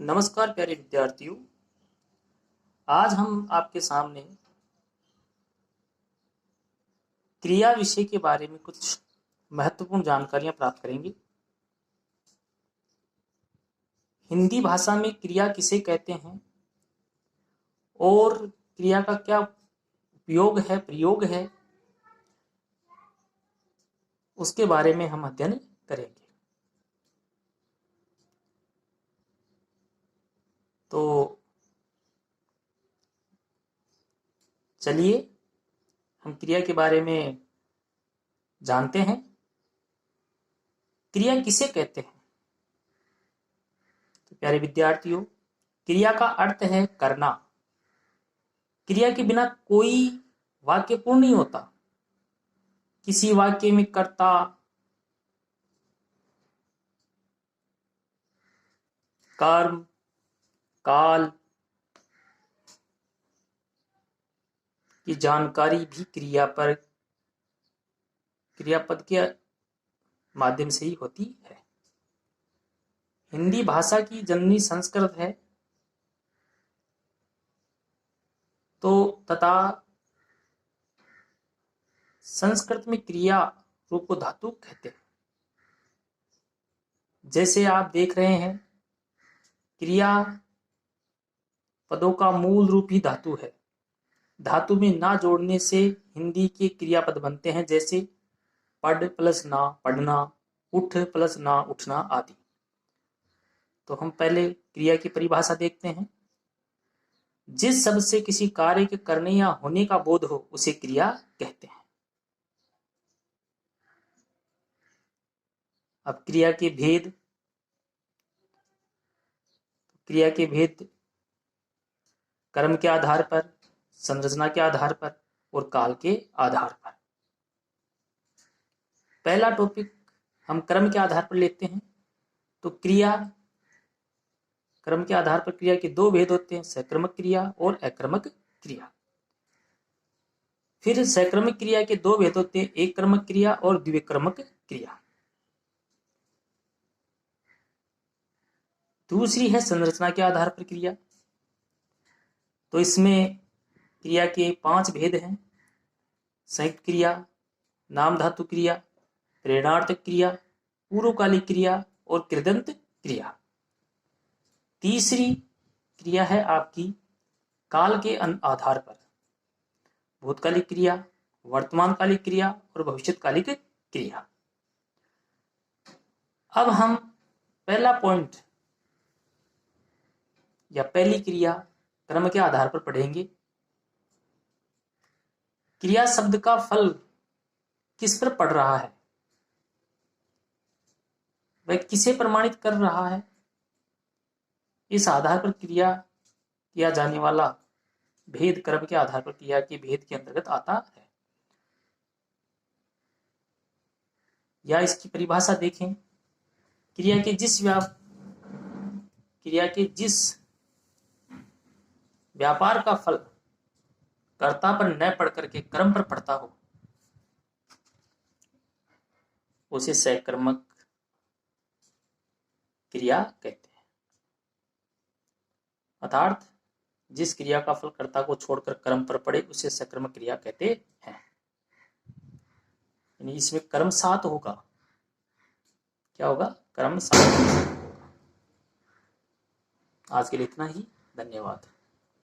नमस्कार प्यारे विद्यार्थियों, आज हम आपके सामने क्रिया विषय के बारे में कुछ महत्वपूर्ण जानकारियां प्राप्त करेंगे। हिंदी भाषा में क्रिया किसे कहते हैं और क्रिया का क्या उपयोग है, प्रयोग है, उसके बारे में हम अध्ययन करेंगे। तो चलिए हम क्रिया के बारे में जानते हैं। क्रिया किसे कहते हैं? तो प्यारे विद्यार्थियों, क्रिया का अर्थ है करना। क्रिया के बिना कोई वाक्य पूर्ण नहीं होता। किसी वाक्य में कर्ता, कर्म, काल की जानकारी भी क्रियापद के माध्यम से ही होती है। हिंदी भाषा की जननी संस्कृत है, तो तथा संस्कृत में क्रिया रूप को धातु कहते हैं। जैसे आप देख रहे हैं, क्रिया पदों का मूल रूप ही धातु है। धातु में ना जोड़ने से हिंदी के क्रियापद बनते हैं, जैसे पढ़ प्लस ना पढ़ना, उठ प्लस ना उठना आदि। तो हम पहले क्रिया की परिभाषा देखते हैं। जिस शब्द से किसी कार्य के करने या होने का बोध हो उसे क्रिया कहते हैं। अब क्रिया के भेद कर्म के आधार पर, संरचना के आधार पर और काल के आधार पर। पहला टॉपिक हम कर्म के आधार पर लेते हैं। तो कर्म के आधार पर क्रिया के दो भेद होते हैं, सक्रमक क्रिया और अक्रमक क्रिया। फिर सक्रमक क्रिया के दो भेद होते हैं, एक क्रमक क्रिया और द्विक्रमक क्रिया। दूसरी है संरचना के आधार पर क्रिया। तो इसमें क्रिया के 5 भेद हैं: संयुक्त क्रिया, नाम धातु क्रिया, प्रेरणार्थक क्रिया, पूर्वकालिक क्रिया और कृदंत क्रिया। तीसरी क्रिया है आपकी काल के आधार पर, भूतकालिक क्रिया, वर्तमानकालिक क्रिया और भविष्यकालिक क्रिया। अब हम पहला पॉइंट या पहली क्रिया कर्म के आधार पर पढ़ेंगे। क्रिया शब्द का फल किस पर पड़ रहा है, वह किसे प्रमाणित कर रहा है, इस आधार पर किया जाने वाला भेद कर्म के आधार पर क्रिया के भेद के अंतर्गत आता है। या इसकी परिभाषा देखें, क्रिया के जिस व्यापार का फल कर्ता पर न पड़ करके कर्म पर पड़ता हो उसे सकर्मक क्रिया कहते हैं। अर्थात जिस क्रिया का फल कर्ता को छोड़कर कर्म पर पड़े उसे सकर्मक क्रिया कहते हैं। यानी इसमें कर्म सात होगा। क्या होगा? कर्म सात होगा। आज के लिए इतना ही। धन्यवाद।